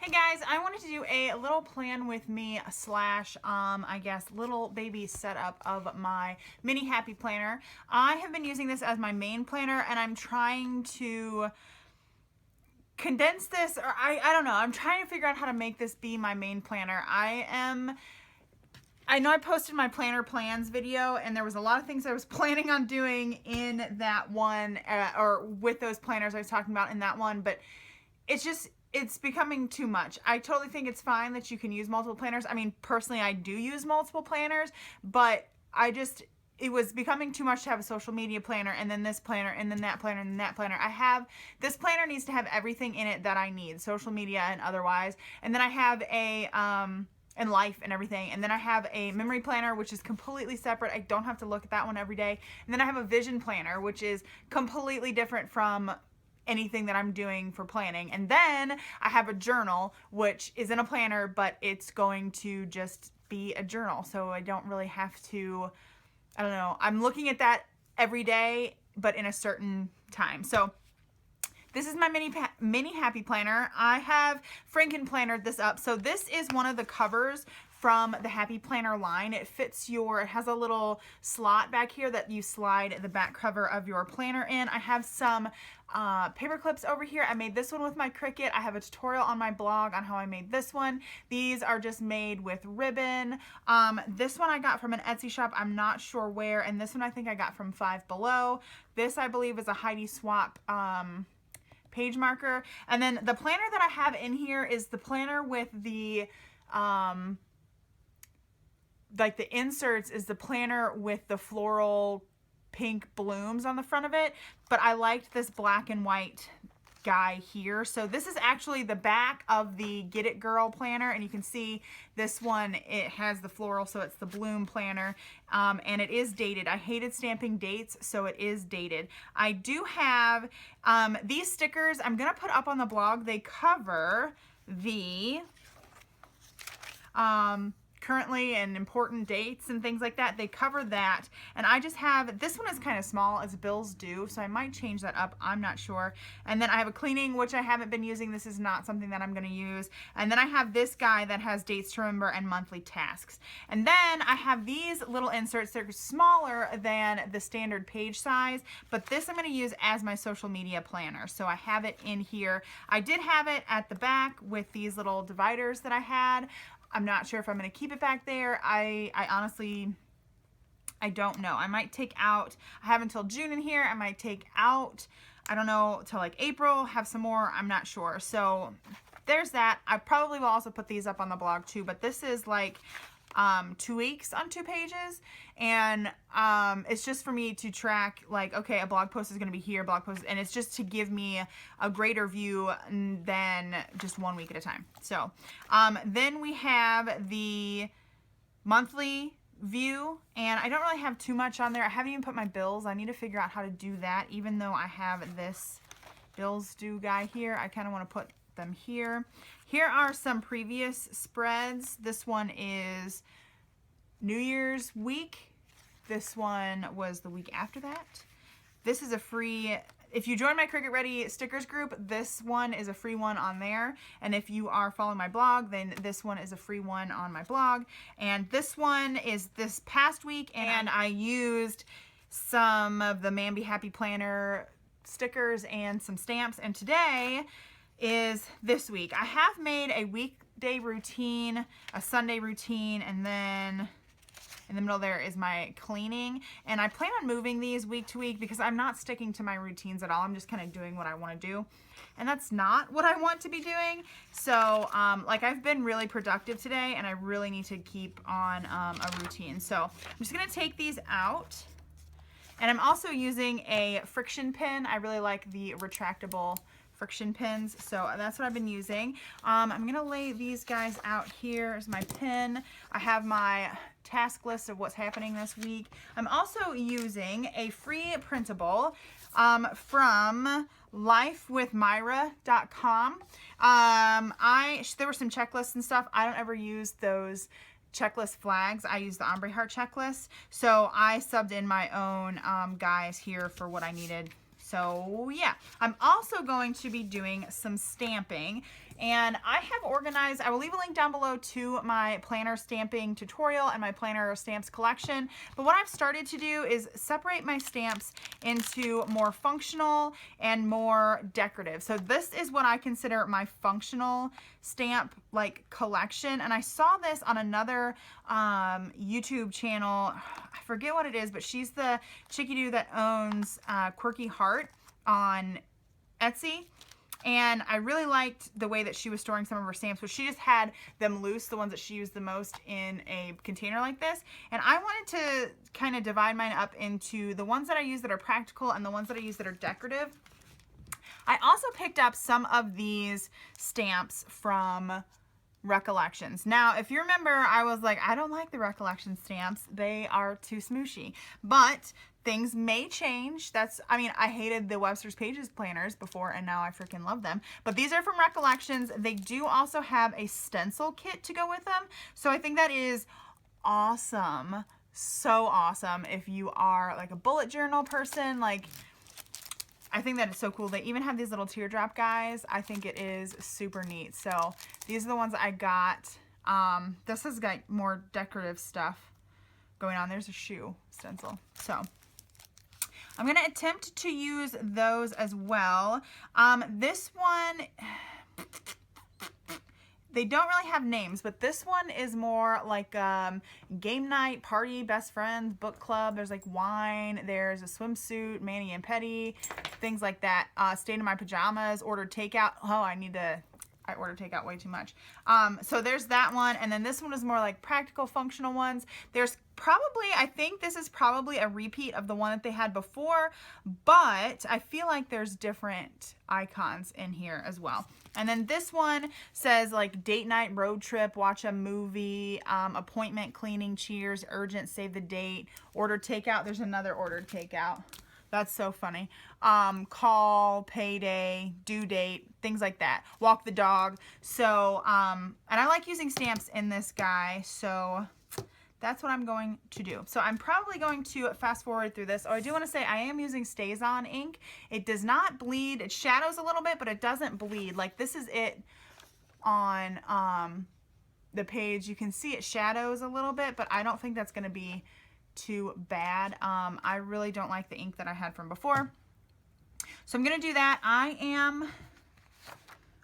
Hey guys, I wanted to do a little plan with me slash, I guess, little baby setup of my mini happy planner. I have been using this as my main planner and I'm trying to condense this, or I don't know, I'm trying to figure out how to make this be my main planner. I know I posted my planner plans video and there was a lot of things I was planning on doing in that one, or with those planners I was talking about in that one, but it's becoming too much. I totally think it's fine that you can use multiple planners. I mean, personally, I do use multiple planners, but it was becoming too much to have a social media planner and then this planner and then that planner and then that planner. This planner needs to have everything in it that I need, social media and otherwise. And then I have and life and everything. And then I have a memory planner, which is completely separate. I don't have to look at that one every day. And then I have a vision planner, which is completely different from anything that I'm doing for planning. And then I have a journal, which is in a planner, but it's going to just be a journal. So I don't really have to, I don't know, I'm looking at that every day, but in a certain time. So this is my mini happy planner. I have Franken plannered this up. So this is one of the covers from the Happy Planner line. It has a little slot back here that you slide the back cover of your planner in. I have some paper clips over here. I made this one with my Cricut. I have a tutorial on my blog on how I made this one. These are just made with ribbon. This one I got from an Etsy shop. I'm not sure where. And this one I think I got from Five Below. This I believe is a Heidi Swap page marker. And then the planner that I have in here is the planner with the like the inserts is the planner with the floral pink blooms on the front of it, but I liked this black and white guy here. So this is actually the back of the Get It Girl planner, and you can see this one, it has the floral, so it's the bloom planner, and it is dated. I hated stamping dates, so it is dated. I do have these stickers I'm gonna put up on the blog. They cover the currently and important dates and things like that. They cover that, and I just have, this one is kind of small, it's bills due, so I might change that up, I'm not sure. And then I have a cleaning, which I haven't been using. This is not something that I'm going to use. And then I have this guy that has dates to remember and monthly tasks. And then I have these little inserts. They're smaller than the standard page size, but this I'm going to use as my social media planner. So I have it in here. I did have it at the back with these little dividers that I had. I'm not sure if I'm going to keep it back there. I honestly, I don't know. I might take out, I have until June in here. I might take out, I don't know, till like April, have some more. I'm not sure. So there's that. I probably will also put these up on the blog too, but this is like 2 weeks on 2 pages, and it's just for me to track, like, okay, a blog post is going to be here, blog post, and it's just to give me a greater view than just 1 week at a time. So then we have the monthly view, and I don't really have too much on there. I haven't even put my bills. I need to figure out how to do that, even though I have this bills due guy here. I kind of want to put them here. Here are some previous spreads. This one is New Year's week. This one was the week after that. This is a free, if you join my Cricut Ready stickers group, this one is a free one on there. And if you are following my blog, then this one is a free one on my blog. And this one is this past week, and I used some of the Mamby Happy Planner stickers and some stamps. And today is this week. I have made a weekday routine, a Sunday routine, and then in the middle there is my cleaning. And I plan on moving these week to week because I'm not sticking to my routines at all. I'm just kind of doing what I want to do. And that's not what I want to be doing. So like, I've been really productive today, and I really need to keep on a routine. So I'm just going to take these out. And I'm also using a friction pin. I really like the retractable friction pins, so that's what I've been using. I'm gonna lay these guys out here as my pin. I have my task list of what's happening this week. I'm also using a free printable from lifewithmyra.com. There were some checklists and stuff. I don't ever use those checklist flags. I use the ombre heart checklist, so I subbed in my own guys here for what I needed. So yeah, I'm also going to be doing some stamping. And I have organized, I will leave a link down below to my planner stamping tutorial and my planner stamps collection. But what I've started to do is separate my stamps into more functional and more decorative. So this is what I consider my functional stamp like collection. And I saw this on another YouTube channel. I forget what it is, but she's the chickie-doo that owns Quirky Heart on Etsy. And I really liked the way that she was storing some of her stamps, but she just had them loose, the ones that she used the most, in a container like this. And I wanted to kind of divide mine up into the ones that I use that are practical and the ones that I use that are decorative. I also picked up some of these stamps from Recollections. Now, if you remember, I was like, I don't like the Recollection stamps. They are too smooshy. But things may change. I mean, I hated the Webster's Pages planners before, and now I freaking love them. But these are from Recollections. They do also have a stencil kit to go with them. So I think that is awesome. So awesome if you are like a bullet journal person. Like, I think that is so cool. They even have these little teardrop guys. I think it is super neat. So these are the ones I got. This has got more decorative stuff going on. There's a shoe stencil. So I'm going to attempt to use those as well. This one, they don't really have names, but this one is more like game night, party, best friends, book club. There's like wine. There's a swimsuit, mani and petty, things like that. Stayed in my pajamas, ordered takeout. Oh, I ordered takeout way too much. So there's that one. And then this one is more like practical, functional ones. There's probably, I think this is probably a repeat of the one that they had before, but I feel like there's different icons in here as well. And then this one says like date night, road trip, watch a movie, appointment, cleaning, cheers, urgent, save the date, order takeout. There's another ordered takeout. That's so funny. Call, payday, due date, things like that. Walk the dog. So, and I like using stamps in this guy, so that's what I'm going to do. So I'm probably going to fast forward through this. Oh, I do want to say I am using Stays On ink. It does not bleed. It shadows a little bit, but it doesn't bleed. Like this is it on the page. You can see it shadows a little bit, but I don't think that's going to be too bad. I really don't like the ink that I had from before. So I'm going to do that.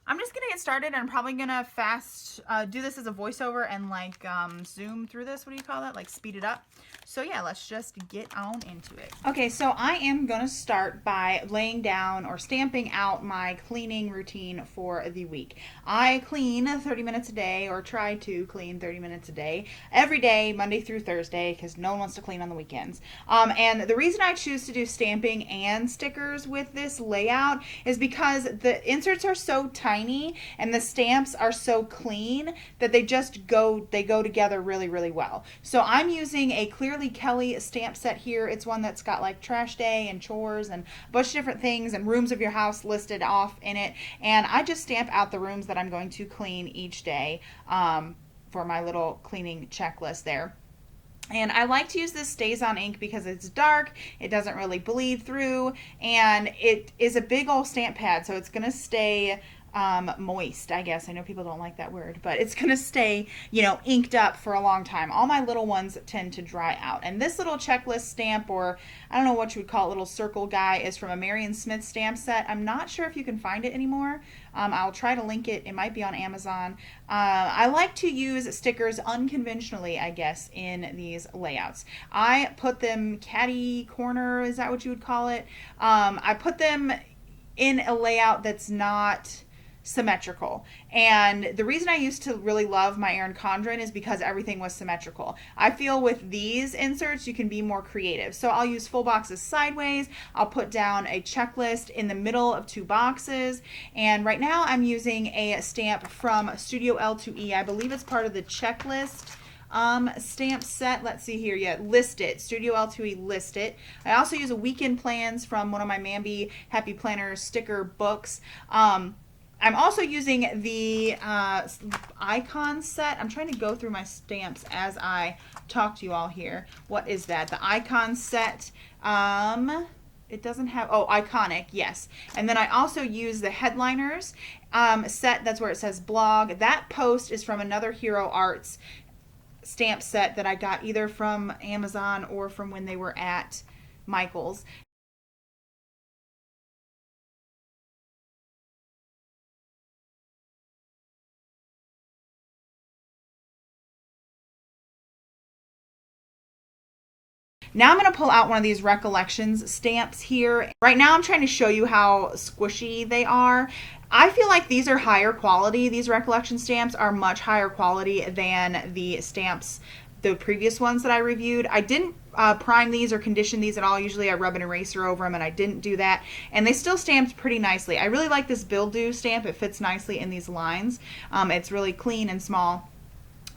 I'm just going to get started, and I'm probably going to do this as a voiceover and like zoom through this. What do you call that? Like speed it up. So yeah, let's just get on into it. Okay, so I am going to start by laying down or stamping out my cleaning routine for the week. I clean 30 minutes a day, or try to clean 30 minutes a day, every day, Monday through Thursday, because no one wants to clean on the weekends. And the reason I choose to do stamping and stickers with this layout is because the inserts are so tiny and the stamps are so clean that they go together really, really well. So I'm using a Clearly Kelly stamp set here. It's one that's got like trash day and chores and a bunch of different things and rooms of your house listed off in it. And I just stamp out the rooms that I'm going to clean each day for my little cleaning checklist there. And I like to use this Stays On ink because it's dark, it doesn't really bleed through, and it is a big old stamp pad, so it's going to stay moist, I guess. I know people don't like that word, but it's going to stay, inked up for a long time. All my little ones tend to dry out. And this little checklist stamp, or I don't know what you would call it, little circle guy, is from a Marion Smith stamp set. I'm not sure if you can find it anymore. I'll try to link it. It might be on Amazon. I like to use stickers unconventionally, I guess, in these layouts. I put them catty corner, is that what you would call it? I put them in a layout that's not symmetrical. And the reason I used to really love my Erin Condren is because everything was symmetrical. I feel with these inserts you can be more creative. So I'll use full boxes sideways. I'll put down a checklist in the middle of two boxes. And right now I'm using a stamp from Studio L2E. I believe it's part of the checklist stamp set. Let's see here. Yeah, List It. Studio L2E List It. I also use a Weekend Plans from one of my Mambi Happy Planner sticker books. I'm also using the icon set. I'm trying to go through my stamps as I talk to you all here. What is that? The icon set it doesn't have, oh, iconic, yes. And then I also use the headliners set. That's where it says blog. That post is from another Hero Arts stamp set that I got either from Amazon or from when they were at Michael's. Now I'm going to pull out one of these Recollections stamps here. Right now I'm trying to show you how squishy they are. I feel like these are higher quality. These Recollection stamps are much higher quality than the stamps, the previous ones that I reviewed. I didn't prime these or condition these at all. Usually I rub an eraser over them, and I didn't do that. And they still stamped pretty nicely. I really like this Bill Do stamp. It fits nicely in these lines. It's really clean and small.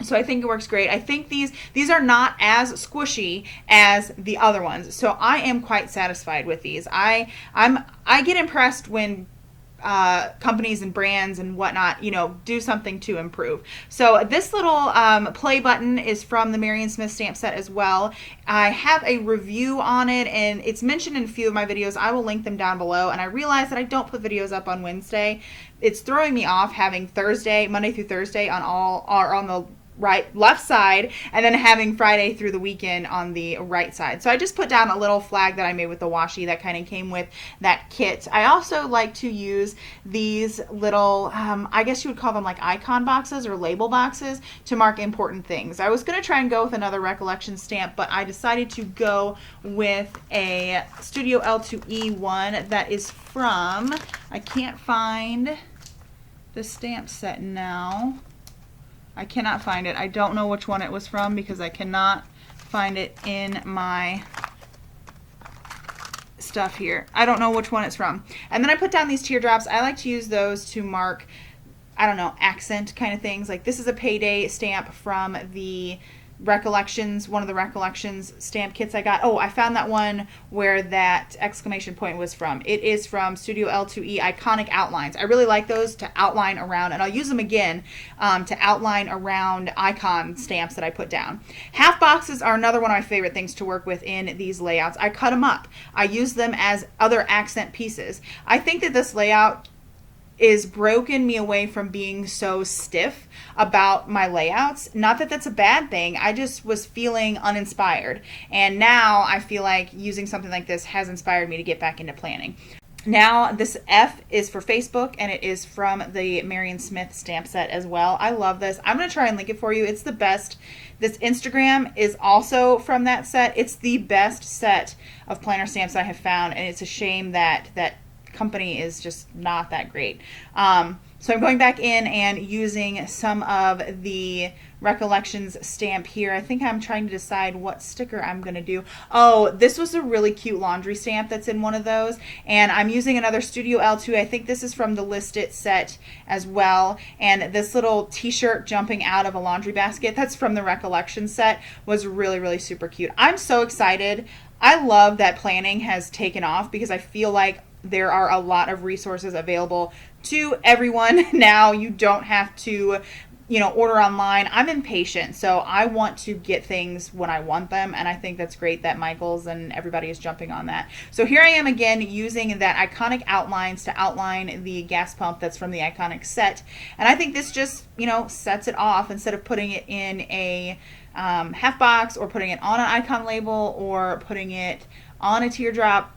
So I think it works great. I think these are not as squishy as the other ones. So I am quite satisfied with these. I get impressed when companies and brands and whatnot, you know, do something to improve. So this little play button is from the Marion Smith stamp set as well. I have a review on it, and it's mentioned in a few of my videos. I will link them down below. And I realize that I don't put videos up on Wednesday. It's throwing me off having Monday through Thursday on the left side, and then having Friday through the weekend on the right side. So I just put down a little flag that I made with the washi that kind of came with that kit. I also like to use these little, I guess you would call them like icon boxes or label boxes to mark important things. I was going to try and go with another Recollection stamp, but I decided to go with a Studio L2E one that is from, I can't find the stamp set now. I cannot find it. I don't know which one it was from because I cannot find it in my stuff here. I don't know which one it's from. And then I put down these teardrops. I like to use those to mark, I don't know, accent kind of things. Like this is a Payday stamp from the Recollections, one of the Recollections stamp kits I got. Oh, I found that one where that exclamation point was from. It is from Studio L2E Iconic Outlines. I really like those to outline around, and I'll use them again to outline around icon stamps that I put down. Half boxes are another one of my favorite things to work with in these layouts. I cut them up. I use them as other accent pieces. I think that this layout is broken me away from being so stiff about my layouts. Not that that's a bad thing. I just was feeling uninspired. And now I feel like using something like this has inspired me to get back into planning. Now this F is for Facebook, and it is from the Marion Smith stamp set as well. I love this. I'm going to try and link it for you. It's the best. This Instagram is also from that set. It's the best set of planner stamps I have found, and it's a shame that company is just not that great. So I'm going back in and using some of the Recollections stamp here. I think I'm trying to decide what sticker I'm going to do. Oh, this was a really cute laundry stamp that's in one of those, and I'm using another Studio L2. I think this is from the List It set as well, and this little t-shirt jumping out of a laundry basket, that's from the Recollection set, was really, really super cute. I'm so excited. I love that planning has taken off because I feel like there are a lot of resources available to everyone now. You don't have to, you know, order online. I'm impatient, so I want to get things when I want them, and I think that's great that Michael's and everybody is jumping on that. So here I am again using that Iconic Outlines to outline the gas pump that's from the Iconic set, and I think this just, you know, sets it off instead of putting it in a half box or putting it on an icon label or putting it on a teardrop.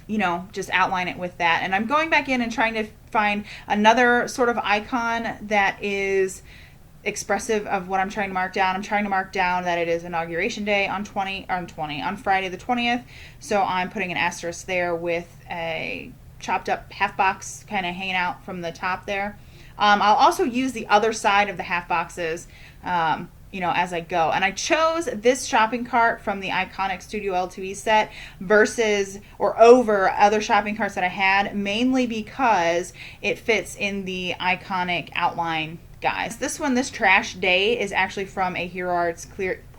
You know, just outline it with that. And I'm going back in and trying to find another sort of icon that is expressive of what I'm trying to mark down. I'm trying to mark down that it is Inauguration Day on Friday the 20th. So I'm putting an asterisk there with a chopped up half box kind of hanging out from the top there. I'll also use the other side of the half boxes you know, as I go. And I chose this shopping cart from the Iconic Studio L2E set versus or over other shopping carts that I had, mainly because it fits in the Iconic outline guys. This one, this Trash Day, is actually from a Hero Arts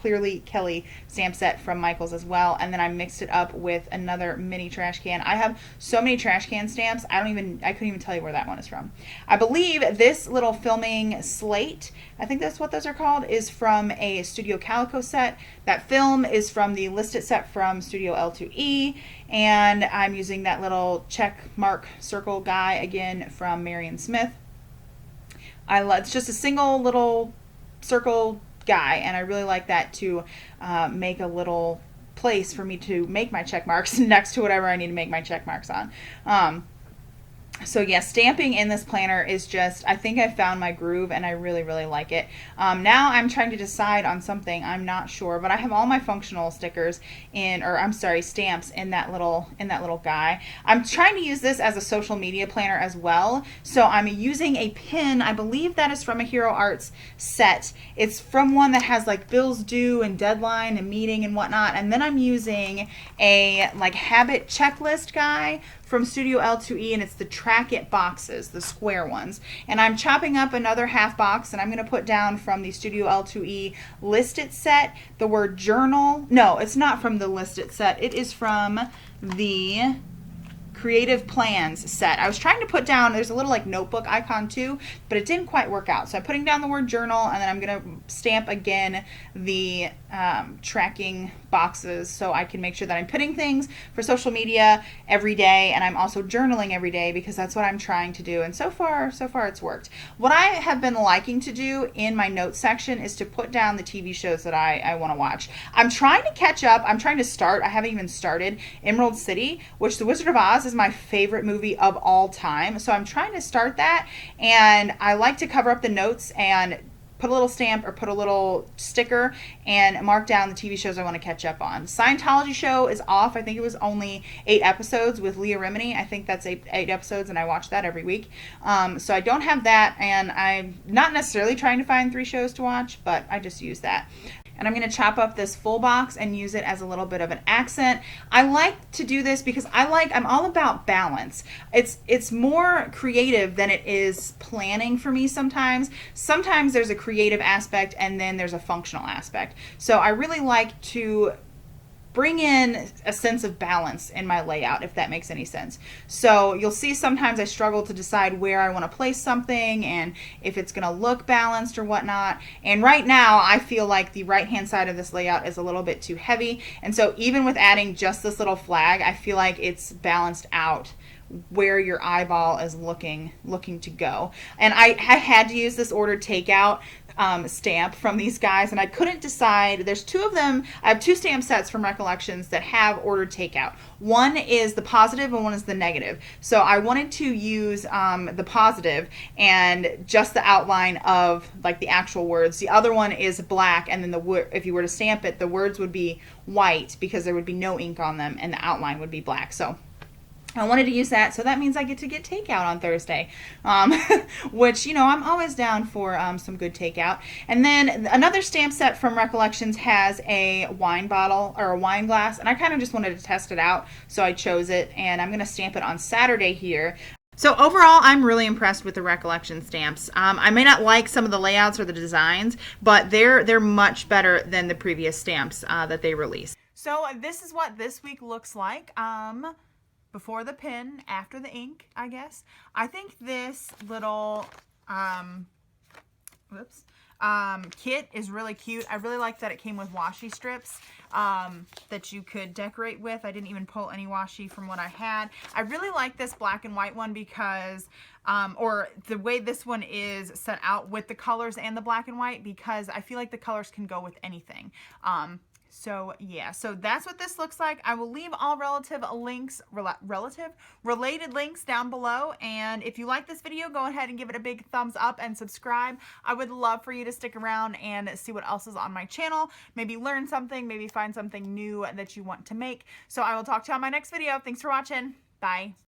Clearly Kelly stamp set from Michaels as well, and then I mixed it up with another mini trash can. I have so many trash can stamps, I couldn't even tell you where that one is from. I believe this little filming slate, I think that's what those are called, is from a Studio Calico set. That film is from the listed set from Studio L2E, and I'm using that little check mark circle guy again from Marion Smith. It's just a single little circle guy, and I really like that to make a little place for me to make my check marks next to whatever I need to make my check marks on. So yeah, stamping in this planner is just, I think I found my groove, and I really, really like it. Now I'm trying to decide on something. I'm not sure, but I have all my functional stickers stamps in that little guy. I'm trying to use this as a social media planner as well. So I'm using a pin. I believe that is from a Hero Arts set. It's from one that has like bills due and deadline and meeting and whatnot. And then I'm using a like habit checklist guy from Studio L2E, and it's the Track It boxes, the square ones. And I'm chopping up another half box, and I'm going to put down from the Studio L2E listed set the word journal. No, it's not from the listed set. It is from the Creative Plans set. I was trying to put down, there's a little like notebook icon too, but it didn't quite work out. So I'm putting down the word journal, and then I'm going to stamp again the tracking boxes so I can make sure that I'm putting things for social media every day, and I'm also journaling every day because that's what I'm trying to do. And so far it's worked. What I have been liking to do in my notes section is to put down the TV shows that I want to watch. I'm trying to catch up. I'm trying to start. I haven't even started Emerald City, which The Wizard of Oz is my favorite movie of all time. So I'm trying to start that, and I like to cover up the notes and put a little stamp or put a little sticker and mark down the TV shows I want to catch up on. Scientology show is off. I think it was only 8 episodes with Leah Remini. I think that's 8 episodes, and I watch that every week. So I don't have that, and I'm not necessarily trying to find 3 shows to watch, but I just use that. And I'm going to chop up this full box and use it as a little bit of an accent. I like to do this because I'm all about balance. It's more creative than it is planning for me sometimes. Sometimes there's a creative aspect and then there's a functional aspect. So I really like to bring in a sense of balance in my layout, if that makes any sense. So you'll see sometimes I struggle to decide where I want to place something and if it's going to look balanced or whatnot. And right now I feel like the right hand side of this layout is a little bit too heavy. And so even with adding just this little flag, I feel like it's balanced out where your eyeball is looking to go. And I had to use this ordered takeout stamp from these guys, and I couldn't decide. There's 2 of them. I have 2 stamp sets from Recollections that have ordered takeout. One is the positive and one is the negative. So I wanted to use the positive and just the outline of like the actual words. The other one is black, and then if you were to stamp it, the words would be white because there would be no ink on them and the outline would be black. So I wanted to use that, so that means I get to get takeout on Thursday, which, you know, I'm always down for some good takeout. And then another stamp set from Recollections has a wine bottle or a wine glass, and I kind of just wanted to test it out, so I chose it, and I'm going to stamp it on Saturday here. So overall, I'm really impressed with the Recollection stamps. I may not like some of the layouts or the designs, but they're much better than the previous stamps that they released. So this is what this week looks like. Before the pen, after the ink, I guess. I think this little kit is really cute. I really like that it came with washi strips that you could decorate with. I didn't even pull any washi from what I had. I really like this black and white one because, or the way this one is set out with the colors and the black and white, because I feel like the colors can go with anything. So yeah, so that's what this looks like. I will leave all related links down below. And if you like this video, go ahead and give it a big thumbs up and subscribe. I would love for you to stick around and see what else is on my channel. Maybe learn something, maybe find something new that you want to make. So I will talk to you on my next video. Thanks for watching. Bye.